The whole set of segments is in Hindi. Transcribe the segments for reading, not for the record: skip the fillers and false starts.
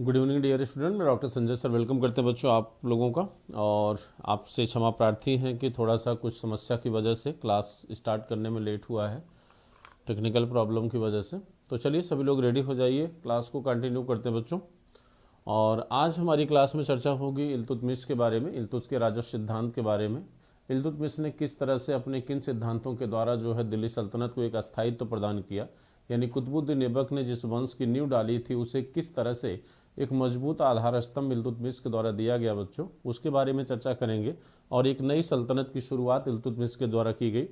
गुड इवनिंग डियर स्टूडेंट, मैं डॉक्टर संजय सर वेलकम करते हैं बच्चों आप लोगों का। और आपसे क्षमा प्रार्थी हैं कि थोड़ा सा कुछ समस्या की वजह से क्लास स्टार्ट करने में लेट हुआ है, टेक्निकल प्रॉब्लम की वजह से। तो चलिए सभी लोग रेडी हो जाइए, क्लास को कंटिन्यू करते हैं बच्चों। और आज हमारी क्लास में चर्चा होगी इल्तुतमिश के बारे में, इल्तुतमिश के राजस्व सिद्धांत के बारे में। इल्तुतमिश ने किस तरह से अपने किन सिद्धांतों के द्वारा जो है दिल्ली सल्तनत को एक अस्थायित्व प्रदान किया, यानी कुतुबुद्दीन ऐबक ने जिस वंश की नींव डाली थी उसे किस तरह से एक मजबूत आधार स्तंभ इल्तुतमिश के द्वारा दिया गया बच्चों, उसके बारे में चर्चा करेंगे। और एक नई सल्तनत की शुरुआत इल्तुतमिश के द्वारा की गई।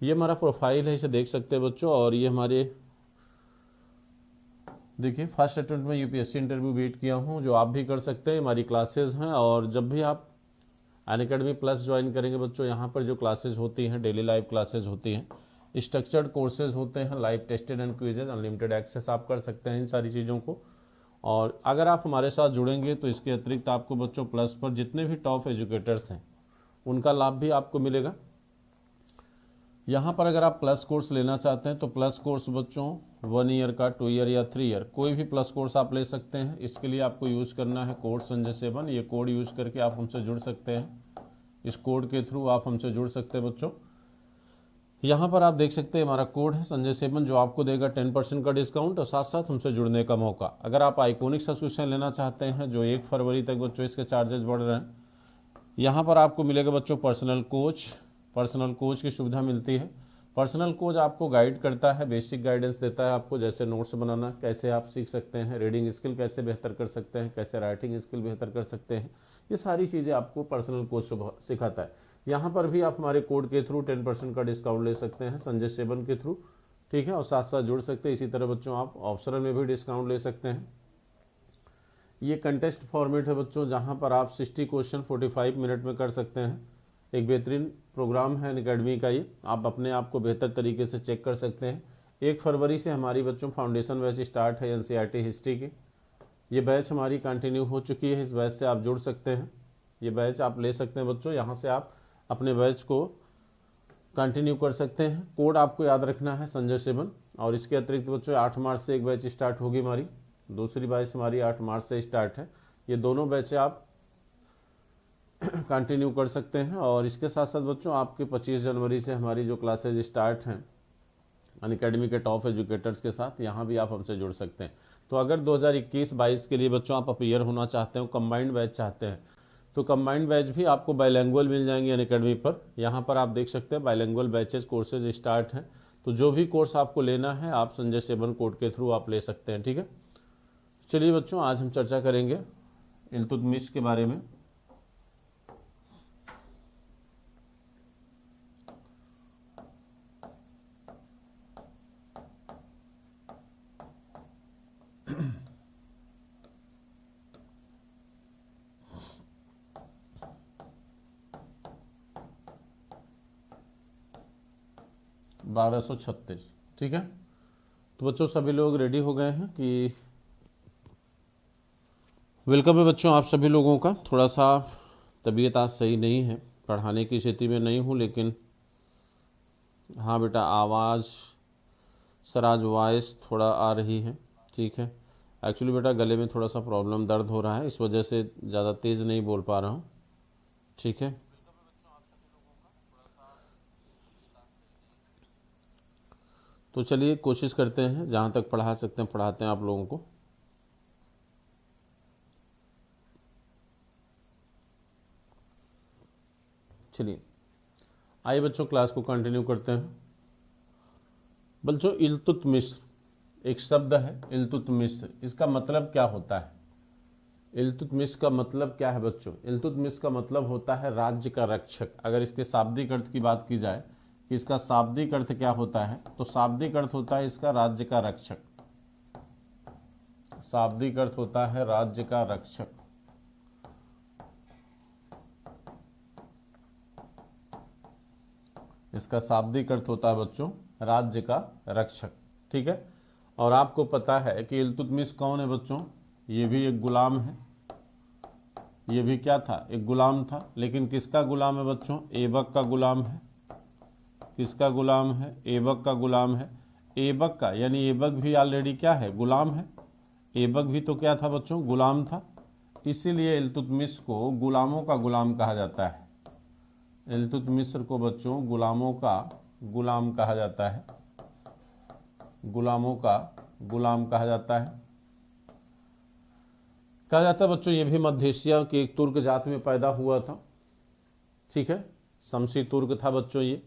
ये हमारा प्रोफाइल है, इसे देख सकते हैं बच्चों। और ये हमारे देखिए फर्स्ट अटेम्प्ट में यूपीएससी इंटरव्यू वेट किया हूँ, जो आप भी कर सकते हैं। हमारी क्लासेस हैं और जब भी आप अनअकैडमी प्लस ज्वाइन करेंगे बच्चों, यहाँ पर जो क्लासेज होती हैं डेली लाइव क्लासेज होती हैं, स्ट्रक्चर्ड कोर्सेज होते हैं, live tested and quizzes, unlimited access आप कर सकते हैं इन सारी चीज़ों को। और अगर आप हमारे साथ जुड़ेंगे तो इसके अतिरिक्त आपको बच्चों प्लस पर जितने भी टॉप एजुकेटर्स हैं उनका लाभ भी आपको मिलेगा। यहाँ पर अगर आप प्लस कोर्स लेना चाहते हैं तो प्लस कोर्स बच्चों 1 ईयर का, 2 ईयर या 3 ईयर कोई भी प्लस कोर्स आप ले सकते हैं। इसके लिए आपको यूज़ करना है कोड संजय 7। ये कोड यूज़ करके आप हमसे जुड़ सकते हैं। इस कोड के थ्रू आप हमसे जुड़ सकते हैं बच्चों। यहाँ पर आप देख सकते हैं हमारा कोड है संजय 7, जो आपको देगा 10% का डिस्काउंट और साथ साथ हमसे जुड़ने का मौका। अगर आप आइकॉनिक सब्सक्रिप्शन लेना चाहते हैं, जो 1 फरवरी तक बच्चों इसके चार्जेस बढ़ रहे हैं, यहाँ पर आपको मिलेगा बच्चों पर्सनल कोच की सुविधा मिलती है। पर्सनल कोच आपको गाइड करता है, बेसिक गाइडेंस देता है आपको, जैसे नोट्स बनाना कैसे आप सीख सकते हैं, रीडिंग स्किल कैसे बेहतर कर सकते हैं, कैसे राइटिंग स्किल बेहतर कर सकते हैं, ये सारी चीज़ें आपको पर्सनल कोच सिखाता है। यहाँ पर भी आप हमारे कोड के थ्रू 10% का डिस्काउंट ले सकते हैं संजय 7 के थ्रू, ठीक है, और साथ साथ जुड़ सकते हैं। इसी तरह बच्चों आप ऑप्शनल में भी डिस्काउंट ले सकते हैं। ये कंटेस्ट फॉर्मेट है बच्चों, जहाँ पर आप 60 क्वेश्चन 45 मिनट में कर सकते हैं। एक बेहतरीन प्रोग्राम है अनअकैडमी का, ये आप अपने आप को बेहतर तरीके से चेक कर सकते हैं। 1 फरवरी से हमारी बच्चों फाउंडेशन बैच स्टार्ट है एनसीईआरटी हिस्ट्री की। ये बैच हमारी कंटिन्यू हो चुकी है, इस बैच से आप जुड़ सकते हैं, ये बैच आप ले सकते हैं बच्चों। यहाँ से आप अपने बैच को कंटिन्यू कर सकते हैं। कोड आपको याद रखना है संजय 7। और इसके अतिरिक्त बच्चों 8 मार्च से एक बैच स्टार्ट होगी हमारी, दूसरी बैच हमारी 8 मार्च से स्टार्ट है। ये दोनों बैचें आप कंटिन्यू कर सकते हैं। और इसके साथ साथ बच्चों आपके 25 जनवरी से हमारी जो क्लासेज स्टार्ट हैं अनअकैडमी के टॉप एजुकेटर्स के साथ, यहाँ भी आप हमसे जुड़ सकते हैं। तो अगर 2021-22 के लिए बच्चों आप अपीयर होना चाहते हो, कंबाइंड बैच चाहते हैं, तो कंबाइंड बैच भी आपको बाइलैंग्वेज मिल जाएंगे अनअकैडमी पर। यहाँ पर आप देख सकते हैं बाइलैंग्वेज बैचेस कोर्सेज स्टार्ट हैं। तो जो भी कोर्स आपको लेना है आप संजय 7 कोड के थ्रू आप ले सकते हैं, ठीक है। चलिए बच्चों आज हम चर्चा करेंगे इल्तुतमिश के बारे में। (1236), ठीक है। तो बच्चों सभी लोग रेडी हो गए हैं कि वेलकम है बच्चों आप सभी लोगों का। थोड़ा सा तबीयत आज सही नहीं है, पढ़ाने की स्थिति में नहीं हूँ, लेकिन हाँ बेटा आवाज़ सर आज वॉइस थोड़ा आ रही है, ठीक है। एक्चुअली बेटा गले में थोड़ा सा प्रॉब्लम, दर्द हो रहा है, इस वजह से ज़्यादा तेज़ नहीं बोल पा रहा हूँ, ठीक है। तो चलिए कोशिश करते हैं जहाँ तक पढ़ा सकते हैं पढ़ाते हैं आप लोगों को। चलिए आइए बच्चों क्लास को कंटिन्यू करते हैं। बच्चों इल्तुतमिश एक शब्द है, इल्तुतमिश, इसका मतलब क्या होता है? इल्तुतमिश का मतलब क्या है बच्चों? इल्तुतमिश का मतलब होता है राज्य का रक्षक। अगर इसके शाब्दिक अर्थ की बात की जाए कि इसका शाब्दिक अर्थ क्या होता है, तो शाब्दिक अर्थ होता है इसका राज्य का रक्षक। शाब्दिक अर्थ होता है राज्य का रक्षक। इसका शाब्दिक अर्थ होता है बच्चों राज्य का रक्षक, ठीक है। और आपको पता है कि इल्तुतमिश कौन है बच्चों? ये भी एक गुलाम है, ये भी क्या था? एक गुलाम था। लेकिन किसका गुलाम है बच्चों? ऐबक का गुलाम है। किसका गुलाम है? ऐबक का गुलाम है। ऐबक का, यानी ऐबक भी ऑलरेडी क्या है? गुलाम है। ऐबक भी तो क्या था बच्चों, गुलाम था, इसीलिए इल्तुतमिश को गुलामों का गुलाम कहा जाता है। इल्तुतमिश को बच्चों गुलामों का गुलाम कहा जाता है, गुलामों का गुलाम कहा जाता है। कहा जाता है बच्चों ये भी मध्य एशिया के एक तुर्क जात में पैदा हुआ था, ठीक है, शमसी तुर्क था बच्चों ये।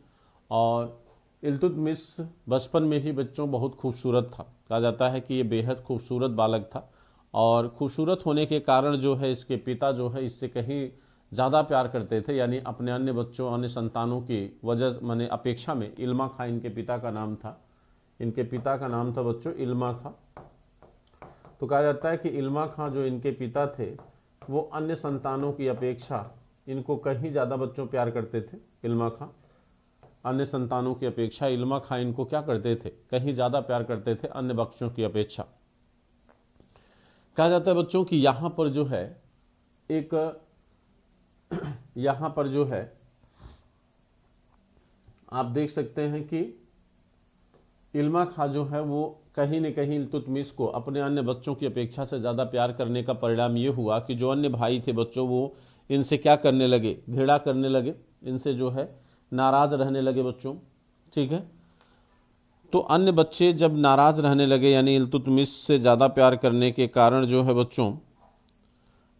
और इल्तुतमिश बचपन में ही बच्चों बहुत खूबसूरत था, कहा जाता है कि ये बेहद खूबसूरत बालक था और खूबसूरत होने के कारण जो है इसके पिता जो है इससे कहीं ज़्यादा प्यार करते थे, यानी अपने अन्य बच्चों अन्य संतानों की वजह माने अपेक्षा में। इल्मा खां इनके पिता का नाम था, इनके पिता का नाम था बच्चों इल्मा खां। तो कहा जाता है कि इल्मा खां जो इनके पिता थे वो अन्य संतानों की अपेक्षा इनको कहीं ज़्यादा बच्चों प्यार करते थे। इल्मा खां अन्य संतानों की अपेक्षा इल्मा खां इनको क्या करते थे, कहीं ज़्यादा प्यार करते थे अन्य बच्चों की अपेक्षा। कहा जाता है बच्चों कि यहाँ पर जो है एक यहाँ पर जो है आप देख सकते हैं कि इल्मा खां जो है वो कहीं न कहीं इल्तुतमिश को अपने अन्य बच्चों की अपेक्षा से ज़्यादा प्यार करने का परिणाम ये हुआ कि जो अन्य भाई थे बच्चों वो इनसे क्या करने लगे, घृणा करने लगे, इनसे जो है नाराज रहने लगे बच्चों, ठीक है। तो अन्य बच्चे जब नाराज रहने लगे यानी इल्तुतमिश से ज़्यादा प्यार करने के कारण जो है बच्चों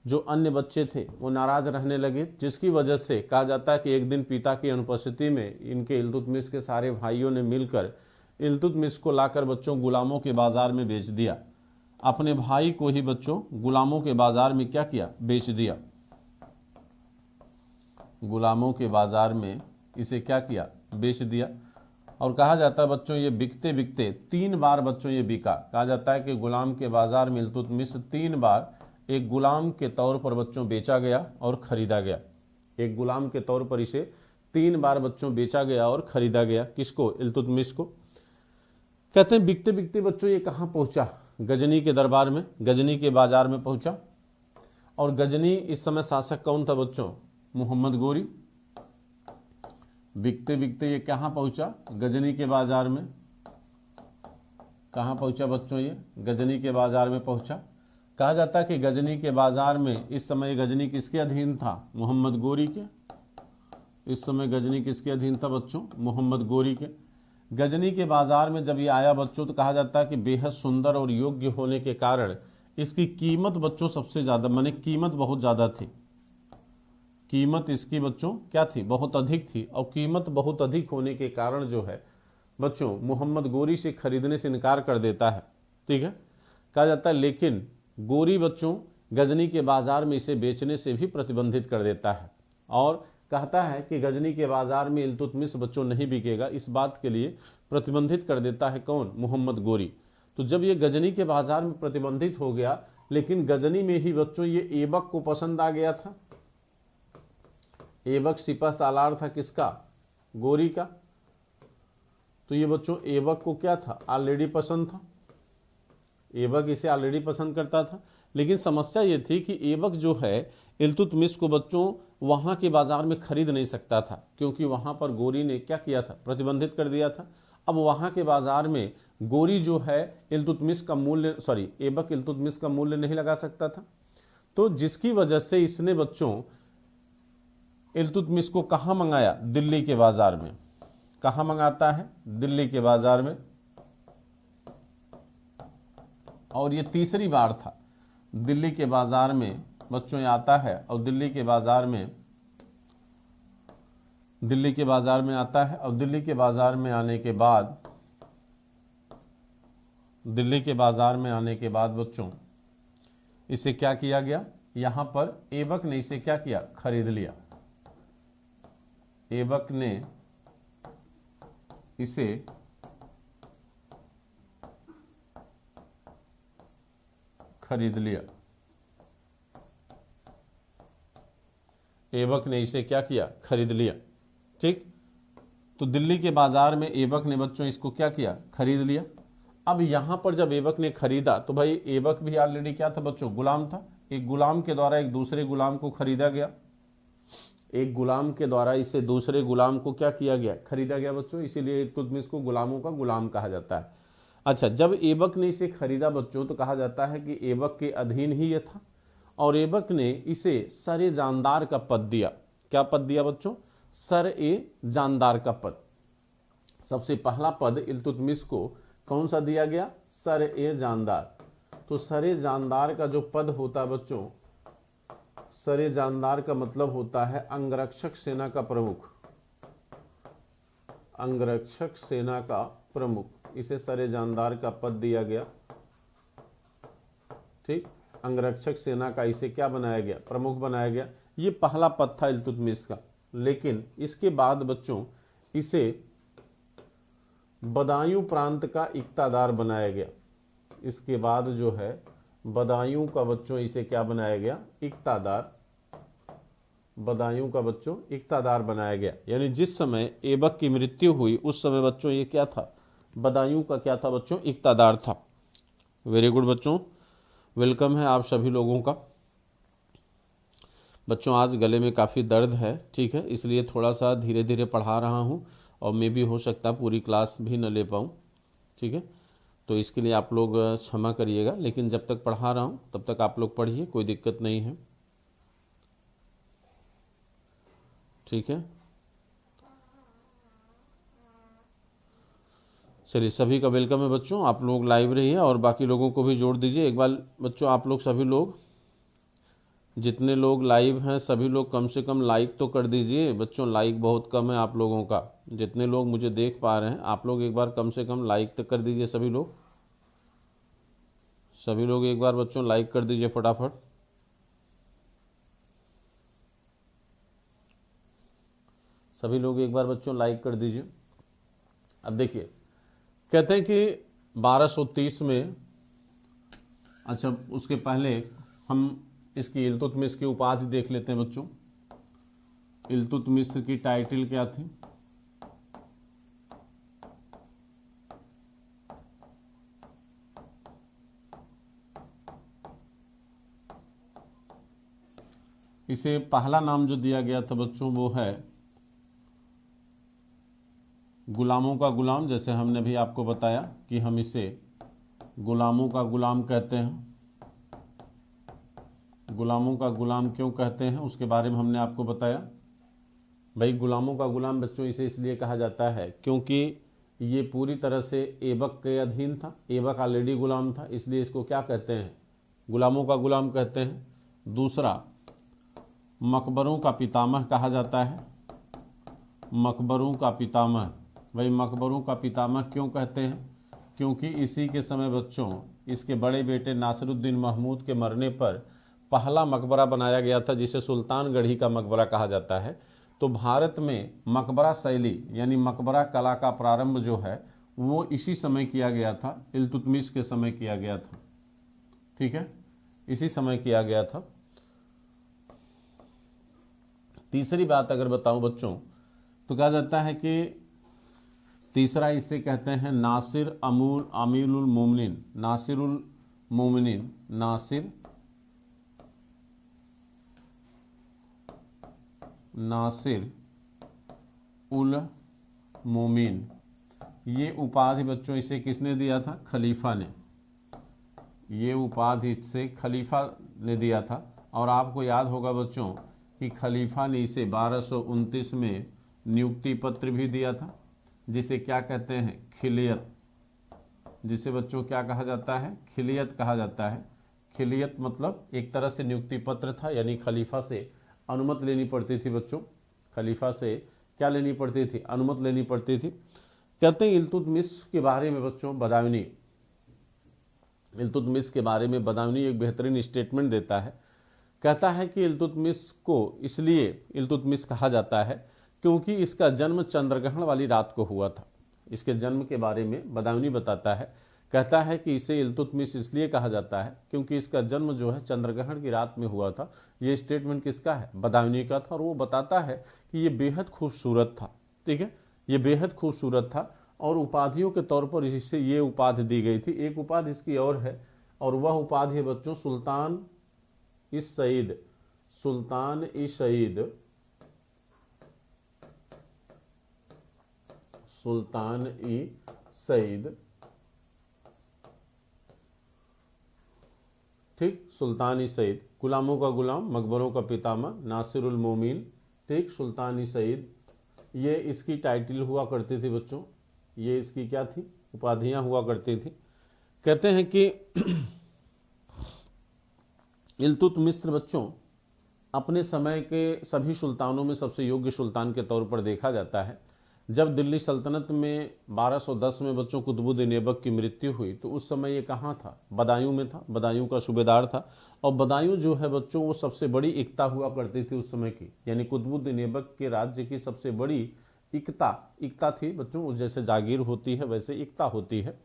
जो अन्य बच्चे थे वो नाराज रहने लगे, जिसकी वजह से कहा जाता है कि एक दिन पिता की अनुपस्थिति में इनके इल्तुतमिश के सारे भाइयों ने मिलकर इल्तुतमिश को लाकर बच्चों गुलामों के बाजार में बेच दिया। अपने भाई को ही बच्चों गुलामों के बाजार में क्या किया, बेच दिया। गुलामों के बाजार में इसे क्या किया, बेच दिया। और कहा जाता है बच्चों ये बिकते बिकते 3 बार बच्चों ये बिका। कहा जाता है कि गुलाम के बाजार में इल्तुतमिश 3 बार एक गुलाम के तौर पर बच्चों बेचा गया और खरीदा गया। एक गुलाम के तौर पर इसे 3 बार बच्चों बेचा गया और खरीदा गया। किसको, इल्तुतमिश को। कहते हैं बिकते बिकते बच्चों ये कहाँ पहुंचा, गजनी के दरबार में, गजनी के बाजार में पहुंचा। और गजनी इस समय शासक कौन था बच्चों, मोहम्मद गोरी। बिकते बिकते ये कहाँ पहुंचा, गजनी के बाजार में। कहाँ पहुंचा बच्चों, ये गजनी के बाजार में पहुंचा। कहा जाता है कि गजनी के बाजार में इस समय गजनी किसके अधीन था, मोहम्मद गोरी के। इस समय गजनी किसके अधीन था बच्चों, मोहम्मद गोरी के। गजनी के बाजार में जब ये आया बच्चों तो कहा जाता है कि बेहद सुंदर और योग्य होने के कारण इसकी कीमत बच्चों सबसे ज़्यादा, माने कीमत बहुत ज़्यादा थी। कीमत इसकी बच्चों क्या थी, बहुत अधिक थी। और कीमत बहुत अधिक होने के कारण जो है बच्चों मोहम्मद गोरी से खरीदने से इनकार कर देता है, ठीक है। कहा जाता है लेकिन गोरी बच्चों गजनी के बाजार में इसे बेचने से भी प्रतिबंधित कर देता है और कहता है कि गजनी के बाजार में इल्तुतमिश बच्चों नहीं बिकेगा, इस बात के लिए प्रतिबंधित कर देता है कौन, मोहम्मद गोरी। तो जब ये गजनी के बाजार में प्रतिबंधित हो गया, लेकिन गजनी में ही बच्चों ये ऐबक को पसंद आ गया था। ऐबक सिपह सालार था किसका, गोरी का। तो ये बच्चों ऐबक को क्या था, ऑलरेडी पसंद था। ऐबक इसे ऑलरेडी पसंद करता था। लेकिन समस्या ये थी कि ऐबक जो है इल्तुतमिश को बच्चों वहाँ के बाजार में खरीद नहीं सकता था, क्योंकि वहाँ पर गोरी ने क्या किया था, प्रतिबंधित कर दिया था। अब वहाँ के बाजार में गोरी जो है इल्तुतमिश का मूल्य, सॉरी ऐबक इल्तुतमिश का मूल्य नहीं लगा सकता था। तो जिसकी वजह से इसने बच्चों इल्तुतमिश को कहाँ मंगाया, दिल्ली के बाजार में। कहाँ मंगाता है, दिल्ली के बाजार में। और ये तीसरी बार था दिल्ली के बाजार में बच्चों ये आता है। और दिल्ली के बाजार में आता है। और दिल्ली के बाजार में आने के बाद बच्चों इसे क्या किया गया, यहाँ पर ऐबक ने इसे क्या किया, खरीद लिया। ऐबक ने इसे खरीद लिया। ऐबक ने इसे क्या किया, खरीद लिया, ठीक। तो दिल्ली के बाजार में ऐबक ने बच्चों इसको क्या किया, खरीद लिया। अब यहां पर जब ऐबक ने खरीदा तो भाई ऐबक भी ऑलरेडी क्या था बच्चों, गुलाम था। एक गुलाम के द्वारा एक दूसरे गुलाम को खरीदा गया। एक गुलाम के द्वारा इसे दूसरे गुलाम को क्या किया गया, खरीदा गया बच्चों। इसीलिए इल्तुतमिश को गुलामों का गुलाम कहा जाता है। अच्छा, जब ऐबक ने इसे खरीदा बच्चों तो कहा जाता है कि ऐबक के अधीन ही यह था और ऐबक ने इसे सर जानदार का पद दिया। क्या पद दिया बच्चों? सर ए जानदार का पद। सबसे पहला पद इल्तुतमिश को कौन सा दिया गया? सर ए जानदार। तो सर ए जानदार का जो पद होता है बच्चों, सर ए जानदार का मतलब होता है अंगरक्षक सेना का प्रमुख। अंगरक्षक सेना का प्रमुख, इसे सर ए जानदार का पद दिया गया। ठीक, अंगरक्षक सेना का इसे क्या बनाया गया? प्रमुख बनाया गया। ये पहला पद था इल्तुतमिश का। लेकिन इसके बाद बच्चों इसे बदायूं प्रांत का इक्तादार बनाया गया। इसके बाद जो है बदायूं का बच्चों इसे क्या बनाया गया? इक्तादार। बदायूं का बच्चों इक्तादार बनाया गया। यानी जिस समय ऐबक की मृत्यु हुई उस समय बच्चों ये क्या था? बदायूं का क्या था बच्चों? इक्तादार था। वेरी गुड बच्चों, वेलकम है आप सभी लोगों का। बच्चों आज गले में काफ़ी दर्द है, ठीक है, इसलिए थोड़ा सा धीरे धीरे पढ़ा रहा हूँ और मे भी हो सकता है पूरी क्लास भी न ले पाऊँ, ठीक है। तो इसके लिए आप लोग क्षमा करिएगा, लेकिन जब तक पढ़ा रहा हूँ तब तक आप लोग पढ़िए, कोई दिक्कत नहीं है, ठीक है। चलिए, सभी का वेलकम है बच्चों। आप लोग लाइव रहिए और बाकी लोगों को भी जोड़ दीजिए एक बार। बच्चों आप लोग सभी लोग, जितने लोग लाइव हैं सभी लोग कम से कम लाइक तो कर दीजिए बच्चों। लाइक बहुत कम है आप लोगों का। जितने लोग मुझे देख पा रहे हैं आप लोग एक बार कम से कम लाइक तो कर दीजिए सभी लोग। सभी लोग एक बार बच्चों लाइक कर दीजिए फटाफट। सभी लोग एक बार बच्चों लाइक कर दीजिए। अब देखिए, कहते हैं कि 1230 में, अच्छा उसके पहले हम इसकी इल्तुतमिश की उपाधि देख लेते हैं बच्चों। इल्तुतमिश की टाइटल क्या थी? इसे पहला नाम जो दिया गया था बच्चों वो है गुलामों का गुलाम। जैसे हमने भी आपको बताया कि हम इसे गुलामों का गुलाम कहते हैं। गुलामों का गुलाम क्यों कहते हैं उसके बारे में हमने आपको बताया। भाई गुलामों का गुलाम बच्चों इसे इसलिए कहा जाता है क्योंकि ये पूरी तरह से ऐबक के अधीन था। ऐबक ऑलरेडी गुलाम था, इसलिए इसको क्या कहते हैं? गुलामों का गुलाम कहते हैं। दूसरा, मकबरों का पितामह कहा जाता है। मकबरों का पितामह, भाई मकबरों का पितामह क्यों कहते हैं? क्योंकि इसी के समय बच्चों इसके बड़े बेटे नासिरुद्दीन महमूद के मरने पर पहला मकबरा बनाया गया था जिसे सुल्तानगढ़ी का मकबरा कहा जाता है। तो भारत में मकबरा शैली यानी मकबरा कला का प्रारंभ जो है वो इसी समय किया गया था, इल्तुतमिश के समय किया गया था, ठीक है, इसी समय किया गया था। तीसरी बात अगर बताऊं बच्चों तो कहा जाता है कि तीसरा इसे कहते हैं नासिर अमीरुल मोमिनीन। नासिरुल मोमिनीन, नासिर उल मोमिन, ये उपाधि बच्चों इसे किसने दिया था? खलीफा ने। ये उपाधि इसे खलीफा ने दिया था। और आपको याद होगा बच्चों कि खलीफा ने इसे 1229 में नियुक्ति पत्र भी दिया था, जिसे क्या कहते हैं? खिलियत। जिसे बच्चों क्या कहा जाता है? खिलियत कहा जाता है। खिलियत मतलब एक तरह से नियुक्ति पत्र था, यानी खलीफा से अनुमति लेनी पड़ती थी बच्चों। खलीफा से क्या लेनी पड़ती थी? अनुमति लेनी पड़ती थी। कहते हैं इल्तुतमिश के बारे में बच्चों बदायूनी, इल्तुतमिश के बारे में बदायूनी एक बेहतरीन स्टेटमेंट देता है। कहता है कि इल्तुतमिश को इसलिए इल्तुतमिश कहा जाता है क्योंकि इसका जन्म चंद्रग्रहण वाली रात को हुआ था। इसके जन्म के बारे में बदायूनी बताता है, कहता है कि इसे इल्तुतमिश इसलिए कहा जाता है क्योंकि इसका जन्म जो है चंद्रग्रहण की रात में हुआ था। ये स्टेटमेंट किसका है? बदायूनी का था। और वो बताता है कि ये बेहद खूबसूरत था, ठीक है, ये बेहद खूबसूरत था और उपाधियों के तौर पर इससे ये उपाधि दी गई थी। एक उपाधि इसकी और है, और वह उपाधि है बच्चों सुल्तान ई सईद। सुल्तान ई सईद, सुल्तान ई सईद ठीक, सुल्तान-ए सईद, गुलामों का गुलाम, मकबरों का पितामह, नासिरुल मोमिन, ठीक, सुल्तान-ए सईद, ये इसकी टाइटल हुआ करती थी बच्चों, ये इसकी क्या थी, उपाधियां हुआ करती थी। कहते हैं कि इल्तुतमिश बच्चों अपने समय के सभी सुल्तानों में सबसे योग्य सुल्तान के तौर पर देखा जाता है। जब दिल्ली सल्तनत में 1210 में बच्चों कुतुबुद्दीन ऐबक की मृत्यु हुई तो उस समय ये कहाँ था, बदायूं में था, बदायूं का सूबेदार था। और बदायूं जो है बच्चों वो सबसे बड़ी इक्ता हुआ करती थी उस समय की, यानी कुतुबुद्दीन ऐबक के राज्य की सबसे बड़ी इक्ता थी बच्चों, जैसे जागीर होती है वैसे इक्ता होती है,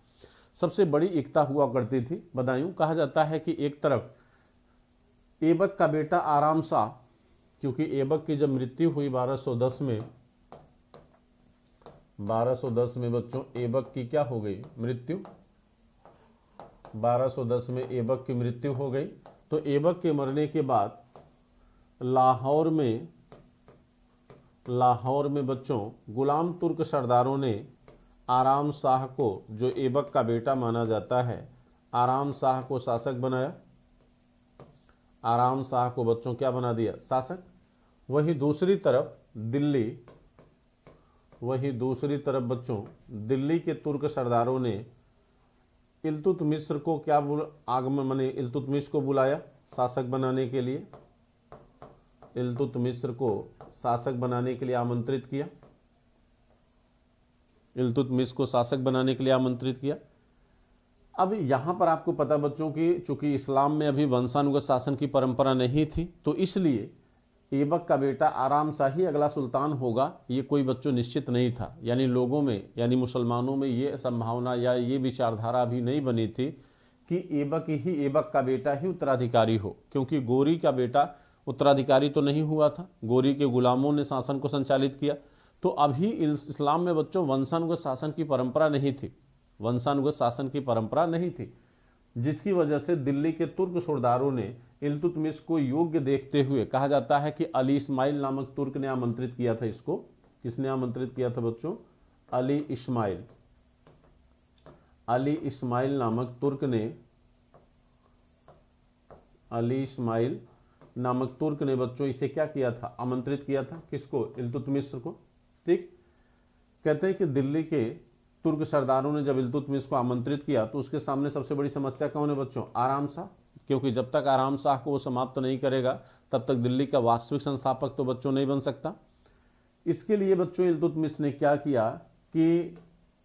सबसे बड़ी इक्ता हुआ करती थी बदायूं। कहा जाता है कि एक तरफ ऐबक का बेटा आराम शाह, क्योंकि ऐबक की जब मृत्यु हुई 1210 में बच्चों ऐबक की क्या हो गई मृत्यु, 1210 में ऐबक की मृत्यु हो गई। तो ऐबक के मरने के बाद लाहौर में बच्चों गुलाम तुर्क सरदारों ने आराम शाह को, जो ऐबक का बेटा माना जाता है, आराम शाह को शासक बनाया। आराम शाह को बच्चों क्या बना दिया, शासक। वही दूसरी तरफ बच्चों दिल्ली के तुर्क सरदारों ने इल्तुतमिश को क्या इल्तुतमिश को बुलाया शासक बनाने के लिए, इल्तुतमिश को शासक बनाने के लिए आमंत्रित किया, इल्तुतमिश को शासक बनाने के लिए आमंत्रित किया। अब यहाँ पर आपको पता बच्चों कि चूंकि इस्लाम में अभी वंशानुगत शासन की परंपरा नहीं थी, तो इसलिए ऐबक का बेटा आराम शाह ही अगला सुल्तान होगा, ये कोई बच्चों निश्चित नहीं था। यानी लोगों में, यानी मुसलमानों में ये संभावना या ये विचारधारा अभी नहीं बनी थी कि ऐबक का बेटा ही उत्तराधिकारी हो, क्योंकि गोरी का बेटा उत्तराधिकारी तो नहीं हुआ था, गोरी के गुलामों ने शासन को संचालित किया। तो अभी इस्लाम में बच्चों वंशानुगत शासन की परंपरा नहीं थी, वंशानुगत शासन की परंपरा नहीं थी, जिसकी वजह से दिल्ली के तुर्क सरदारों ने इल्तुतमिश को योग्य देखते हुए, कहा जाता है कि अली इस्माइल नामक तुर्क ने आमंत्रित किया था इसको। किसने आमंत्रित किया था बच्चों, अली इस्माइल नामक तुर्क ने बच्चों इसे क्या किया था, आमंत्रित किया था, किसको, इल्तुतमिश को। ठीक, कहते हैं कि दिल्ली के तुर्क सरदारों ने जब इल्तुतमिश को आमंत्रित किया तो उसके सामने सबसे बड़ी समस्या कौन है बच्चों, आराम शाह, क्योंकि जब तक आराम शाह को वो समाप्त नहीं करेगा तब तक दिल्ली का वास्तविक संस्थापक तो बच्चों नहीं बन सकता। इसके लिए बच्चों इल्तुतमिश ने क्या किया कि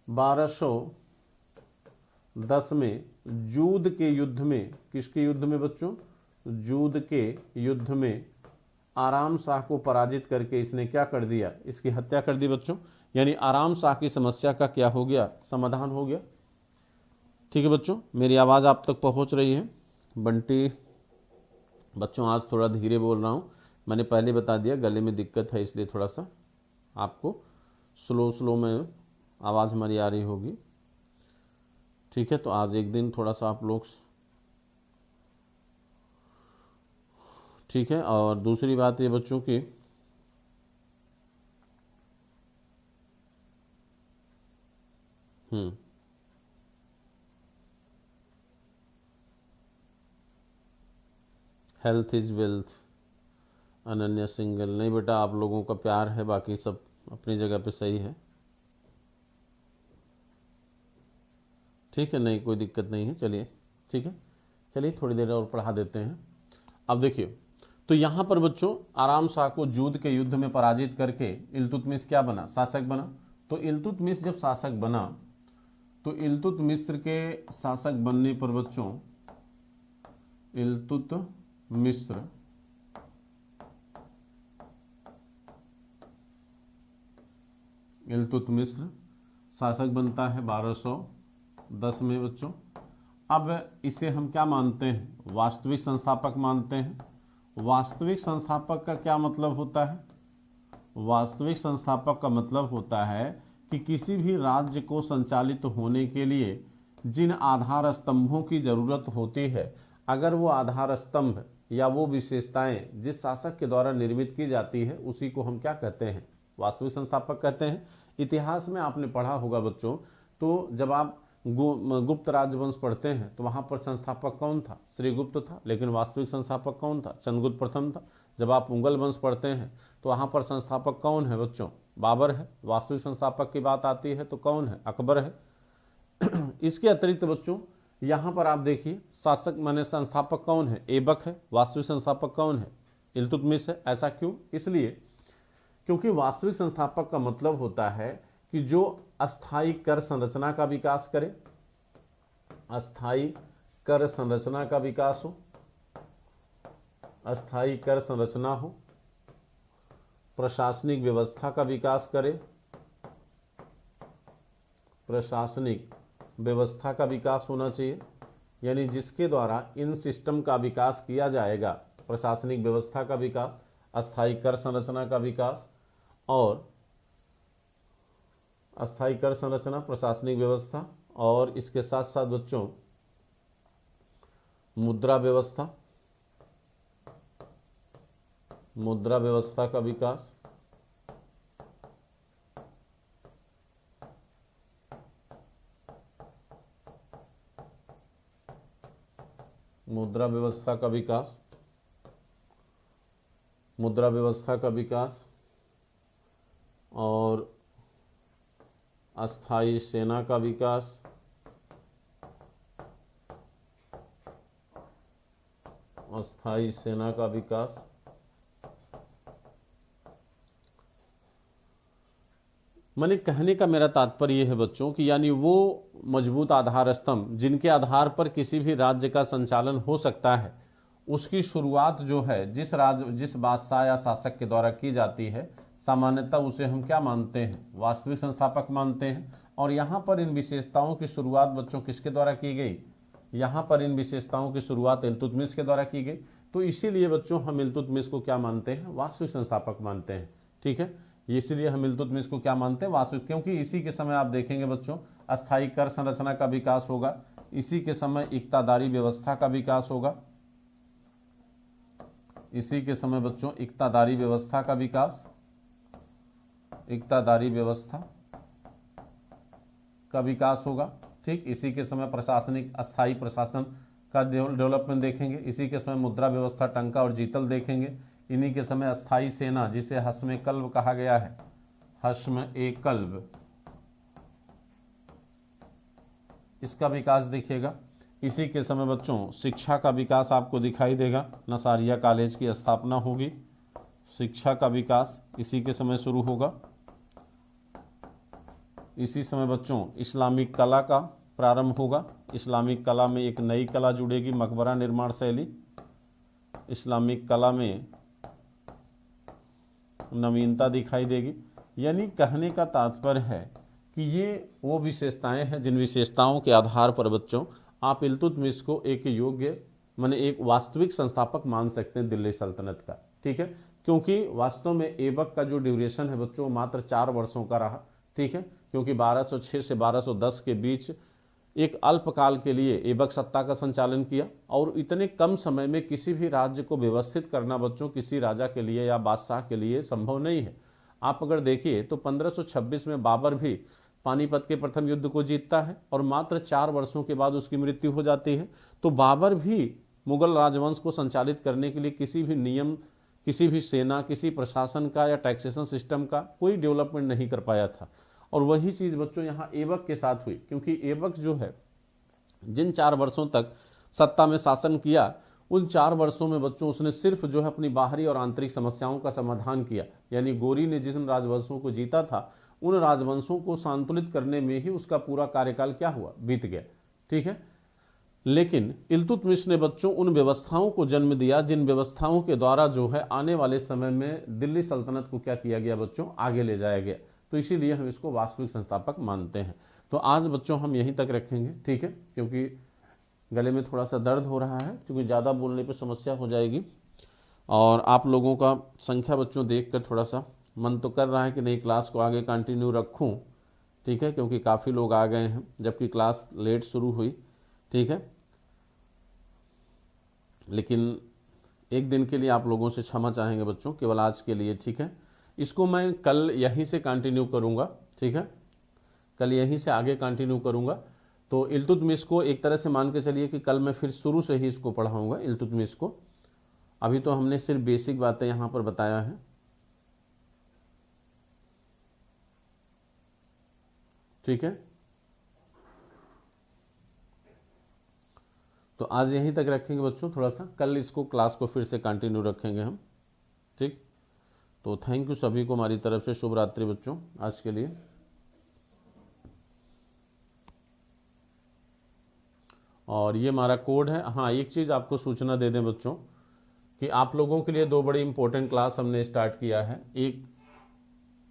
1210 में जूद के युद्ध में, किसके युद्ध में बच्चों, जूद के युद्ध में आराम शाह को पराजित करके इसने क्या कर दिया, इसकी हत्या कर दी बच्चों। यानी आराम शाह की समस्या का क्या हो गया, समाधान हो गया। ठीक है बच्चों, मेरी आवाज़ आप तक पहुंच रही है। बंटी बच्चों आज थोड़ा धीरे बोल रहा हूँ, मैंने पहले बता दिया गले में दिक्कत है, इसलिए थोड़ा सा आपको स्लो में आवाज़ हमारी आ रही होगी। ठीक है, तो आज एक दिन थोड़ा सा आप लोग, ठीक है। और दूसरी बात ये बच्चों की, health is wealth, Ananya single, नहीं बेटा आप लोगों का प्यार है, बाकी सब अपनी जगह पे सही है। ठीक है, नहीं कोई दिक्कत नहीं है, चलिए ठीक है, चलिए थोड़ी देर और पढ़ा देते हैं। अब देखिए, तो यहाँ पर बच्चों आराम शाह को जूद के युद्ध में पराजित करके इल्तुतमिश क्या बना, शासक बना। तो इल्तुतमिश जब शासक बना तो इल्तुतमिश के शासक बनने पर बच्चों इल्तुतमिश शासक बनता है 1210 में बच्चों। अब इसे हम क्या मानते हैं, वास्तविक संस्थापक मानते हैं। वास्तविक संस्थापक का क्या मतलब होता है, वास्तविक संस्थापक का मतलब होता है कि किसी भी राज्य को संचालित होने के लिए जिन आधार स्तंभों की जरूरत होती है, अगर वो आधार स्तंभ या वो विशेषताएं जिस शासक के द्वारा निर्मित की जाती है उसी को हम क्या कहते हैं, वास्तविक संस्थापक कहते हैं। इतिहास में आपने पढ़ा होगा बच्चों, तो जब आप गुप्त राजवंश पढ़ते हैं तो वहाँ पर संस्थापक कौन था? श्रीगुप्त था, लेकिन वास्तविक संस्थापक कौन था? चंद्रगुप्त प्रथम था। जब आप मुगल वंश पढ़ते हैं तो वहाँ पर संस्थापक कौन है बच्चों? बाबर है। वास्तविक संस्थापक की बात आती है तो कौन है? अकबर है। इसके अतिरिक्त बच्चों यहाँ पर आप देखिए शासक माने संस्थापक कौन है? ऐबक है। वास्तविक संस्थापक कौन है? इल्तुतमिश है। ऐसा क्यों? इसलिए क्योंकि वास्तविक संस्थापक का मतलब होता है कि जो अस्थायी कर संरचना का विकास करे, अस्थायी कर संरचना का विकास हो, अस्थायी कर संरचना हो, प्रशासनिक व्यवस्था का विकास करे, प्रशासनिक व्यवस्था का विकास होना चाहिए, यानी जिसके द्वारा इन सिस्टम का विकास किया जाएगा, प्रशासनिक व्यवस्था का विकास, अस्थायी कर संरचना का विकास और अस्थायी कर संरचना, प्रशासनिक व्यवस्था और इसके साथ साथ बच्चों मुद्रा व्यवस्था, मुद्रा व्यवस्था का विकास, मुद्रा व्यवस्था का विकास, मुद्रा व्यवस्था का विकास और अस्थायी सेना का विकास, अस्थायी सेना का विकास, मैंने कहने का मेरा तात्पर्य है बच्चों कि यानी वो मजबूत आधार स्तंभ जिनके आधार पर किसी भी राज्य का संचालन हो सकता है, उसकी शुरुआत जो है जिस बादशाह या शासक के द्वारा की जाती है, सामान्यतः उसे हम क्या मानते हैं? वास्तविक संस्थापक मानते हैं। और यहाँ पर इन विशेषताओं की शुरुआत बच्चों किसके द्वारा की गई? यहाँ पर इन विशेषताओं की शुरुआत इल्तुतमिश के द्वारा की गई। तो इसीलिए बच्चों हम इल्तुतमिश को क्या मानते हैं? वास्तविक संस्थापक मानते हैं। ठीक है, इसीलिए हम इल्तुतमिश को क्या मानते हैं? वास्तविक, क्योंकि इसी के समय आप देखेंगे बच्चों अस्थायी कर संरचना का विकास होगा, इसी के समय इक्तादारी व्यवस्था का विकास होगा, इसी के समय बच्चों इक्तादारी व्यवस्था का विकास, इक्तादारी व्यवस्था का विकास होगा। ठीक, इसी के समय प्रशासनिक अस्थायी प्रशासन का डेवलपमेंट देखेंगे, इसी के समय मुद्रा व्यवस्था टंका और जीतल देखेंगे, इन्हीं के समय अस्थायी सेना जिसे हस्म कल्ब कहा गया है, हस्म ए कल्ब, इसका विकास देखिएगा। इसी के समय बच्चों शिक्षा का विकास आपको दिखाई देगा, नसारिया कॉलेज की स्थापना होगी, शिक्षा का विकास इसी के समय शुरू होगा। इसी समय बच्चों इस्लामिक कला का प्रारंभ होगा, इस्लामिक कला में एक नई कला जुड़ेगी, मकबरा निर्माण शैली, इस्लामिक कला में नवीनता दिखाई देगी। यानी कहने का तात्पर्य है कि ये वो विशेषताएं हैं जिन विशेषताओं के आधार पर बच्चों आप इल्तुतमिश को एक योग्य माने एक वास्तविक संस्थापक मान सकते हैं दिल्ली सल्तनत का। ठीक है, क्योंकि वास्तव में ऐबक का जो ड्यूरेशन है बच्चों मात्र 4 वर्षों का रहा। ठीक है, क्योंकि 1206 से 1210 के बीच एक अल्पकाल के लिए ऐबक सत्ता का संचालन किया और इतने कम समय में किसी भी राज्य को व्यवस्थित करना बच्चों किसी राजा के लिए या बादशाह के लिए संभव नहीं है। आप अगर देखिए तो 1526 में बाबर भी पानीपत के प्रथम युद्ध को जीतता है और मात्र 4 वर्षों के बाद उसकी मृत्यु हो जाती है। तो बाबर भी मुगल राजवंश को संचालित करने के लिए किसी भी नियम, किसी भी सेना, किसी प्रशासन का या टैक्सेशन सिस्टम का कोई डेवलपमेंट नहीं कर पाया था। और वही चीज़ बच्चों यहाँ ऐबक के साथ हुई, क्योंकि ऐबक जो है जिन 4 वर्षों तक सत्ता में शासन किया उन 4 वर्षों में बच्चों उसने सिर्फ जो है अपनी बाहरी और आंतरिक समस्याओं का समाधान किया। यानी गोरी ने जिन राजवंशों को जीता था उन राजवंशों को संतुलित करने में ही उसका पूरा कार्यकाल क्या हुआ? बीत गया। ठीक है, लेकिन इल्तुतमिश ने बच्चों उन व्यवस्थाओं को जन्म दिया जिन व्यवस्थाओं के द्वारा जो है आने वाले समय में दिल्ली सल्तनत को क्या किया गया बच्चों? आगे ले जाया गया। तो इसीलिए हम इसको वास्तविक संस्थापक मानते हैं। तो आज बच्चों हम यहीं तक रखेंगे। ठीक है, क्योंकि गले में थोड़ा सा दर्द हो रहा है, क्योंकि ज़्यादा बोलने पर समस्या हो जाएगी और आप लोगों का संख्या बच्चों देखकर थोड़ा सा मन तो कर रहा है कि नहीं क्लास को आगे कंटिन्यू रखूं। ठीक है, क्योंकि काफ़ी लोग आ गए हैं जबकि क्लास लेट शुरू हुई। ठीक है, लेकिन एक दिन के लिए आप लोगों से क्षमा चाहेंगे बच्चों, केवल आज के लिए। ठीक है, इसको मैं कल यहीं से कंटिन्यू करूंगा। ठीक है, कल यहीं से आगे कंटिन्यू करूंगा। तो इल्तुतमिश को एक तरह से मान के चलिए कि कल मैं फिर शुरू से ही इसको पढ़ाऊँगा इल्तुतमिश को। अभी तो हमने सिर्फ बेसिक बातें यहाँ पर बताया है। ठीक है, तो आज यहीं तक रखेंगे बच्चों, थोड़ा सा कल इसको क्लास को फिर से कंटिन्यू रखेंगे हम। ठीक, तो थैंक यू सभी को हमारी तरफ से, शुभ रात्रि बच्चों आज के लिए। और ये हमारा कोड है। हाँ, एक चीज़ आपको सूचना दे दें बच्चों कि आप लोगों के लिए दो बड़ी इंपॉर्टेंट क्लास हमने स्टार्ट किया है। एक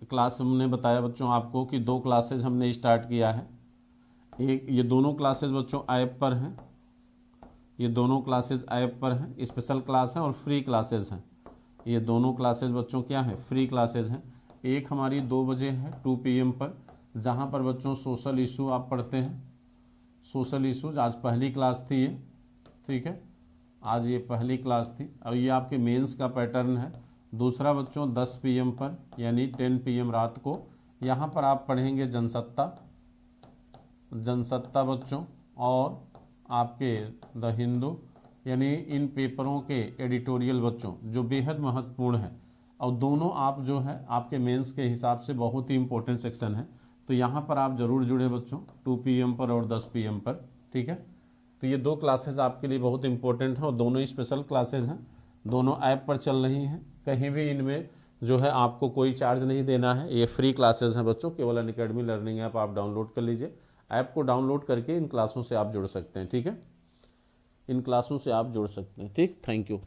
क्लास हमने बताया बच्चों आपको कि 2 क्लासेज हमने स्टार्ट किया है। एक ये दोनों क्लासेज बच्चों ऐप पर हैं, ये दोनों क्लासेज ऐप पर हैं, स्पेशल क्लास हैं और फ्री क्लासेज हैं। ये दोनों क्लासेज बच्चों क्या है, फ्री क्लासेज हैं। एक हमारी 2 बजे है 2 PM पर, जहाँ पर बच्चों सोशल इशू आप पढ़ते हैं। सोशल इशूज आज पहली क्लास थी ये, ठीक है, आज ये पहली क्लास थी। और ये आपके मेंस का पैटर्न है। दूसरा बच्चों 10 PM पर यानी 10 PM रात को, यहाँ पर आप पढ़ेंगे जनसत्ता बच्चों और आपके द हिंदू, यानी इन पेपरों के एडिटोरियल बच्चों जो बेहद महत्वपूर्ण है। और दोनों आप जो है आपके मेंस के हिसाब से बहुत ही इंपॉर्टेंट सेक्शन है। तो यहाँ पर आप ज़रूर जुड़े बच्चों 2 PM पर और 10 PM पर। ठीक है, तो ये 2 क्लासेस आपके लिए बहुत इंपॉर्टेंट हैं और दोनों ही स्पेशल क्लासेस हैं, दोनों ऐप पर चल रही हैं। कहीं भी इनमें जो है आपको कोई चार्ज नहीं देना है, ये फ्री क्लासेस हैं बच्चों। केवल अनअकैडमी लर्निंग ऐप आप डाउनलोड कर लीजिए। ऐप को डाउनलोड करके इन क्लासों से आप जुड़ सकते हैं। ठीक है, इन क्लासों से आप जुड़ सकते हैं। ठीक, थैंक यू।